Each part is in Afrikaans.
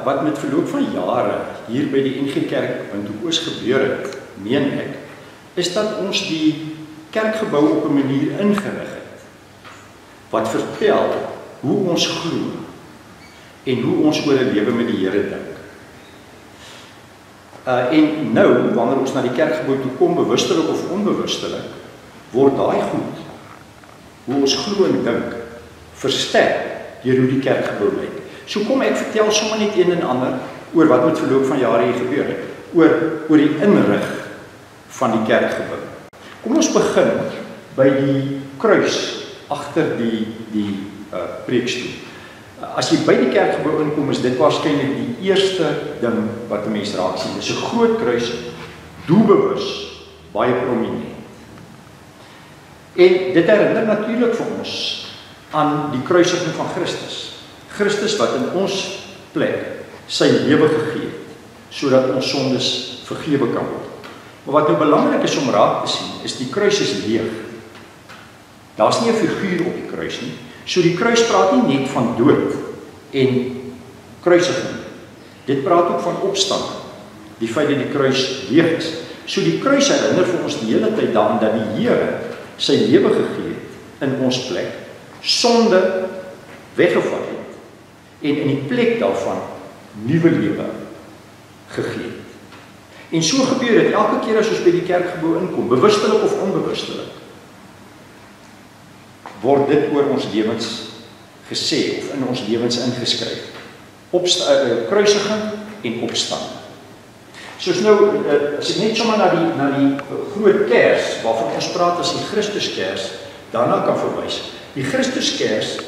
wat met verloop van jare hier by die NG Kerk in Oos gebeur het, meen ek, is dat ons die kerkgebou op 'n manier ingerig het, wat vertel hoe ons glo, en hoe ons oor 'n lewe met die Here dink. En nou, wanneer ons na die kerkgebou toe kom, bewustelik of onbewustelik, word daai goed, hoe ons glo en dink, versterk deur hoe die kerkgebou lyk. So kom ek vertel sommer net een en ander oor wat met verloop van jare hier gebeur het, oor die inrig van die kerkgebou. Kom ons begin by die kruis agter die preekstoel. As jy by die kerkgebou inkom, is dit waarskynlik die eerste ding wat 'n mens raak sien. Dis 'n groot kruis, doelbewus, baie prominent. En dit herinner natuurlik vir ons aan die kruisiging van Christus. Christus wat in ons plek sy lewe gegee het, sodat ons sondes vergewe kan word. Maar wat nou belangrik is om raak te sien, is die kruis is leeg. Daar's nie 'n figuur op die kruis nie. So die kruis praat nie net van dood en kruisiging. Dit praat ook van opstanding. Die feit dat die kruis leeg is. So die kruis herinner vir ons die hele tyd daaraan dat die Here sy lewe gegee het in ons plek, sonde weggevat het en in die plek daarvan nuwe lewe gegee het. En so gebeur dit elke keer as ons by die kerkgebou inkom, bewustelik of onbewustelik, word dit oor ons lewens gesê of in ons lewens ingeskryf. Kruisiging en opstanding. Soos nou, as ek net sommer na die groot kers, waarvan ons praat as die Christuskers, daarna kan verwys. Die Christuskers,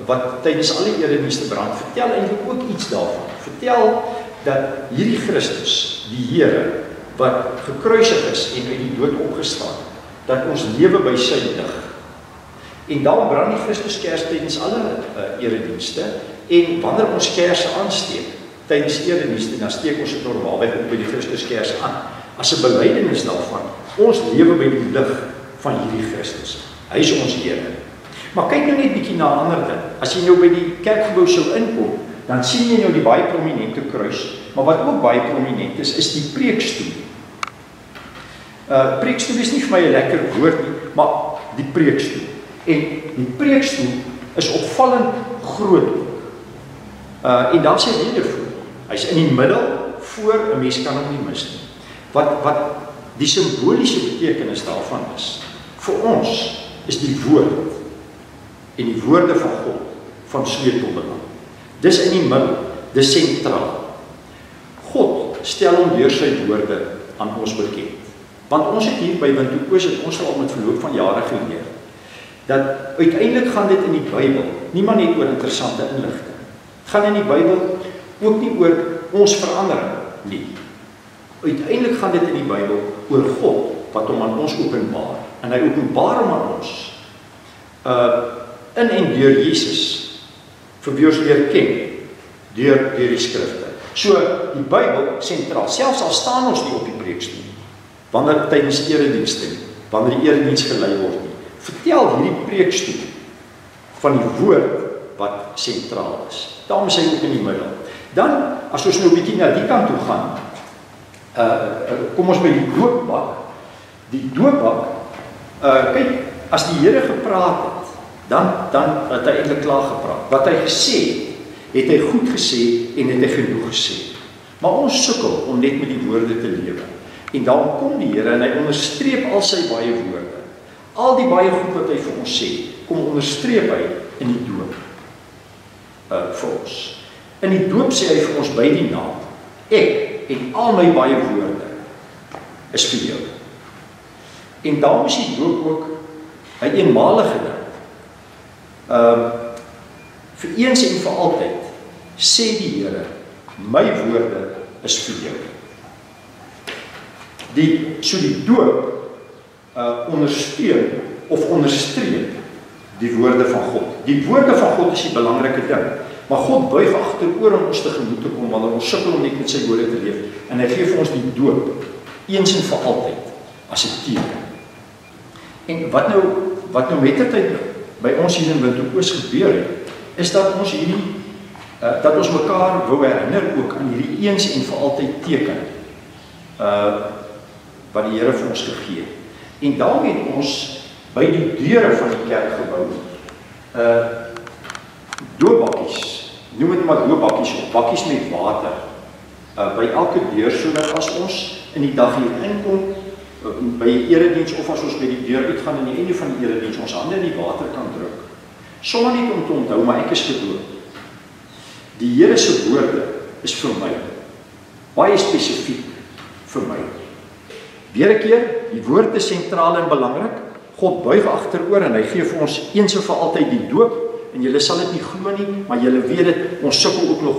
wat tydens alle eredienste brand, vertel eintlik ook iets daarvan. Vertel dat hierdie Christus, die Here, wat gekruisig is en uit die dood opgestaan, dat ons lewe by sy lig. En daarom brand die Christuskers tydens alle eredienste, en wanneer ons kerse aansteek, tydens eredienste, dan steek ons dit normaalweg ook by die Christuskers aan, as 'n belydenis daarvan, ons lewe by die lig van hierdie Christus. Hy is ons Here. Maar kyk nou net bietjie na 'n ander ding. As jy nou by die kerkgebou sou inkom, dan sien jy nou die baie prominente kruis, maar wat ook baie prominent is die preekstoel. Preekstoel is nie vir my 'n lekker woord nie, maar die preekstoel. En die preekstoel is opvallend groot ook. En daar sê rede voor. Hy's in die middel, voor 'n mens kan hom nie mis nie. Wat die simboliese betekenis daarvan is, vir ons is die woord en die woorde van God van sleutelbelang. Dis in die middel, dis sentraal. God stel hom deur sy woorde aan ons bekend. Want ons het hier by Windhoek het ons al met verloop van jare geleer, dat uiteindelik gaan dit in die Bybel, nie maar net oor interessante inligting, gaan in die Bybel ook nie oor ons verandering nie. Uiteindelik gaan dit in die Bybel oor God, wat hom aan ons openbaar, en hy openbaar hom aan ons, in en deur Jesus, vir wie ons leer ken, deur die skrifte. So, die Bybel sentraal, selfs al staan ons nie op die preekstoel, wanneer tydens eredienste nie, wanneer die erediens gelei word nie, vertel hierdie preekstoel van die woord wat sentraal is. Daarom is hy ook in die middel. Dan, as ons nou 'n bietjie na die kant toe gaan, kom ons by die doopbak. Die doopbak, kyk, as die Here gepraat het, dan het hy eintlik klaar gepraat. Wat hy gesê het hy goed gesê en het hy genoeg gesê. Maar ons sukkel om net met die woorde te lewe. En daarom kom die Here en hy onderstreep al sy baie woorde. Al die baie goed wat hy vir ons sê, kom onderstreep hy in die doop vir ons. In die doop sê hy vir ons by die naam, ek en al my baie woorde is vir jou. En daarom is die doop ook 'n eenmalige ding. Vir eens en vir altyd sê die Here, my woorde is vir jou. So die doop ondersteun of onderstreep die woorde van God. Die woorde van God is die belangrike ding. Maar God buig agteroor om ons tegemoet te kom, wanneer ons sukkel om net met sy woorde te leef. En hy gee vir ons die doop, eens en vir altyd, as 'n teken. En wat nou mettertyd by ons hier in Windhoek gebeur het, is dat ons hierdie dat ons mekaar wou herinner ook aan hierdie eens en vir altyd teken wat die Here vir ons gegee het. En daarom het ons by die deure van die kerkgebou doopbakkies, noem dit maar doopbakkies of bakkies met water by elke deur, sodat as ons in die dag hier inkom by die erediens of as ons by die deur uitgaan in die einde van die erediens ons hande in die water kan druk. Sommer net om te onthou, maar ek is gedoop. Die Here se woorde is vir my baie spesifiek vir my. Weer 'n keer, die woord is sentraal en belangrik. God buig agteroor en hy gee vir ons eens en vir altyd die doop. En julle sal dit nie glo nie, maar julle weet dit, ons sukkel ook nog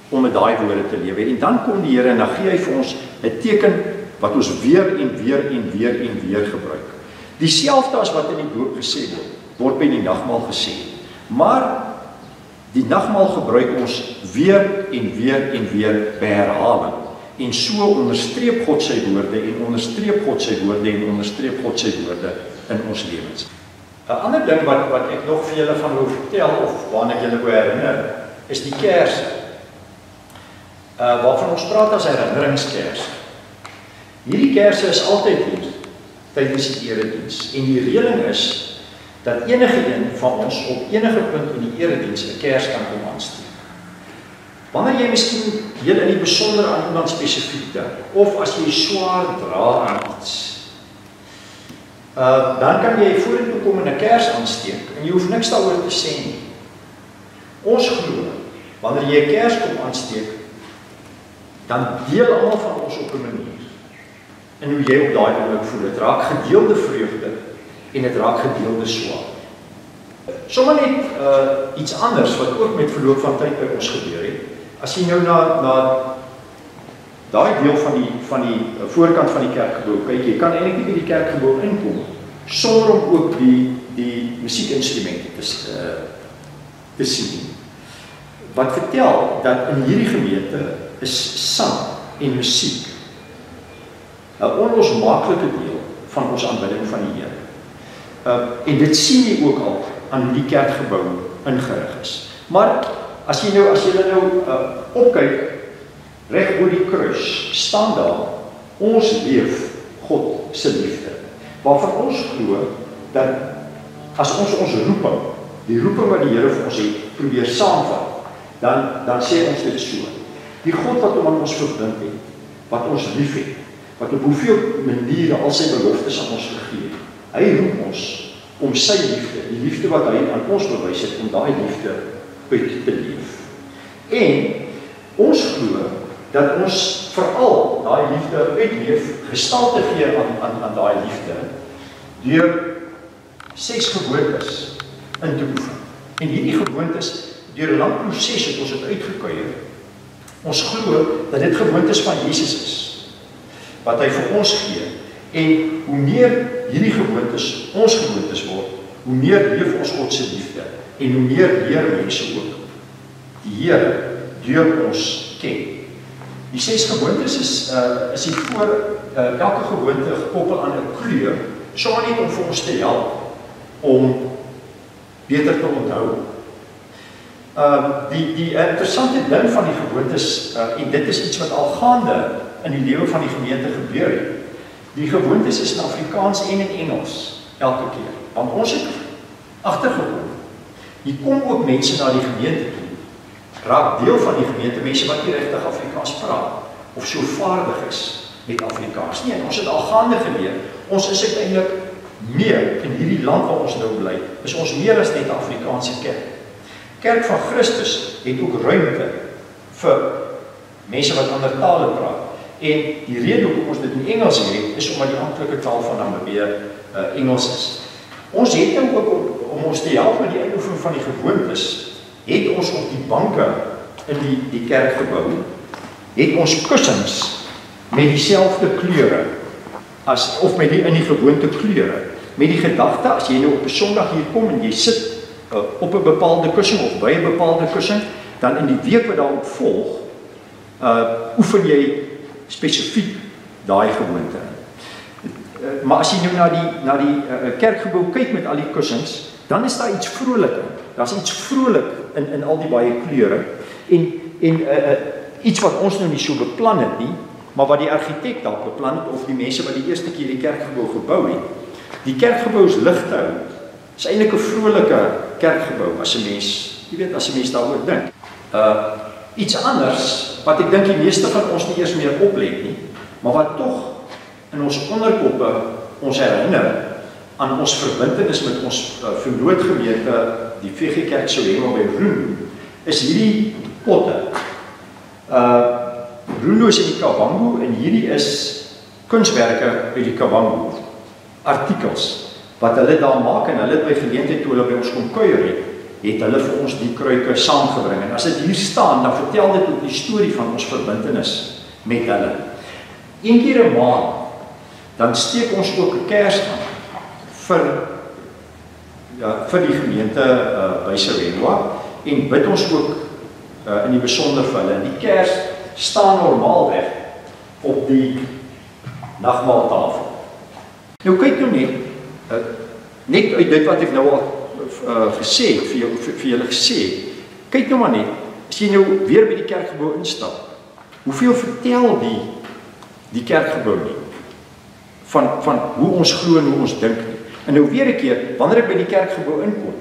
om met daai woorde te lewe. En dan kom die Here en dan gee hy vir ons 'n teken wat ons weer en weer en weer en weer gebruik. Dieselfde as wat in die doop gesê word by die nagmaal gesê. Maar die nagmaal gebruik ons weer en weer en weer by herhaling. En so onderstreep God sy woorde en onderstreep God sy woorde en onderstreep God sy woorde in ons lewens. 'n Ander ding wat ek nog vir julle van wil vertel of waarna ek julle wil herinner, is die kerse. Waarvan ons praat as herinneringskerse. Hierdie kerse is altyd hier tydens die erediens. En die reëling is dat enige een van ons op enige punt in die erediens 'n kers kan kom aansteek. Wanneer jy miskien heel in die besonder aan iemand spesifiek dink, of as jy swaar dra aan iets, dan kan jy vorentoe kom en 'n kers aansteek en jy hoef niks daaroor te sê nie. Ons glo, wanneer jy 'n kers kom aansteek, dan deel almal van ons op 'n manier en hoe jy op daai oomblik voel. Dit raak gedeelde vreugde en dit raak gedeelde swaar. Sommige net iets anders wat ook met verloop van tyd by ons gebeur het. As jy nou na daai deel van die voorkant van die kerkgebou kyk, jy kan eintlik nie by die kerkgebou inkom sonder om ook die musiekinstrumente te sien. Wat vertel dat in hierdie gemeente is sang en musiek 'n onlosmaaklike deel van ons aanbidding van die Here. En dit sien jy ook al aan hoe die kerkgebou ingerig is. Maar as jy nou opkyk, reg oor die kruis, staan daar, ons leef God se liefde. Waarvan ons glo, dat as ons roeping, die roeping wat die Here vir ons het, probeer saamvat, dan sê ons dit so. Die God wat hom aan ons verbind het, wat ons lief het, wat op hoeveel maniere al sy beloftes aan ons gegee het, hy roep ons om sy liefde, die liefde wat hy aan ons bewys het, om daai liefde uit te leef. En ons glo dat ons veral daai liefde uitleef, gestalte gee aan daai liefde, deur 6 gewoontes in te oefen. En hierdie gewoontes, deur 'n lang proses het ons dit uitgekuier. Ons glo dat dit gewoontes van Jesus is, wat hy vir ons gee. En hoe meer hierdie gewoontes ons gewoontes word, hoe meer leef ons God se liefde en hoe meer leer mense ook die Here deur ons ken. Die 6 gewoontes is die voor elke gewoonte gekoppel aan 'n kleur, sommer net om vir ons te help om beter te onthou. Die interessante ding van die gewoontes, en dit is iets wat al gaande in die lewe van die gemeente gebeur het. Die gewoontes is in Afrikaans en in Engels elke keer. Want ons het agtergekom, hier kom ook mense na die gemeente toe, raak deel van die gemeente, mense wat nie regtig Afrikaans praat, of so vaardig is met Afrikaans nie. En ons het al gaande geleer, ons is uiteindelik meer in hierdie land waar ons nou bly, is ons meer as net 'n Afrikaanse kerk. Kerk van Christus het ook ruimte vir mense wat ander tale praat. En die rede hoekom ons dit in Engels het, is omdat die amptelike taal van Namibië Engels is. Ons het nou ook om ons te help met die uitoefening van die gewoontes, het ons op die banke in die kerkgebou, het ons kussings met dieselfde kleure, of met in die gewoonte kleure, met die gedagte, as jy nou op 'n Sondag hier kom en jy sit op 'n bepaalde kussing of by 'n bepaalde kussing, dan in die week wat daarop volg, oefen jy spesifiek daai gewoonte. Maar as jy nou na die kerkgebou kyk met al die kussings, dan is daar iets vrolik in. Daar's iets vrolik in al die baie kleure. En iets wat ons nou nie so beplan het nie, maar wat die argitek dalk beplan het, of die mense wat die eerste keer die kerkgebou gebou het. Die kerkgebou is lig te hou. Is eintlik 'n vrolike kerkgebou as 'n mens, jy weet, as 'n mens daaroor dink. Iets anders wat ek dink die meeste van ons nie eers meer oplet nie, maar wat tog in ons onderkoppe ons herinner aan ons verbintenis met ons vennootgemeente, die VG Kerk Soweto by Roenlo, is hierdie potte. Roenlo is in die Kavango en hierdie is kunswerke uit die Kavango, artikels wat hulle daar maak en hulle het by geleentheid toe hulle by ons kom kuier het hulle vir ons die kruike saamgebring. En as dit hier staan, dan vertel dit ook die storie van ons verbintenis met hulle. Een keer 'n maand, dan steek ons ook 'n kers aan vir die gemeente by Soweto en bid ons ook in die besonder vir hulle. En die kers staan normaalweg op die nagmaaltafel. Nou kyk nou net uit dit wat ek nou al gesê het, vir julle gesê, kyk nou maar net, as jy nou weer by die kerkgebou instap, hoeveel vertel die kerkgebou nie, van hoe ons glo en hoe ons dink nie. En nou weer 'n keer, wanneer ek by die kerkgebou inkom,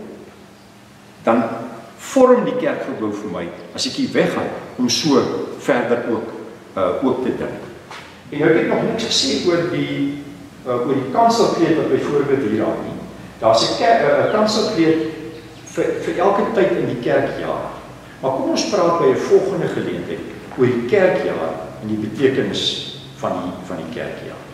dan vorm die kerkgebou vir my, as ek hier weggaan, om so verder ook te dink. En nou het ek nog niks gesê oor die kanselkleed wat byvoorbeeld hier aan nie. Daar's 'n kanselkleed vir elke tyd in die kerkjaar. Maar kom ons praat by 'n volgende geleentheid oor die kerkjaar en die betekenis van die kerkjaar.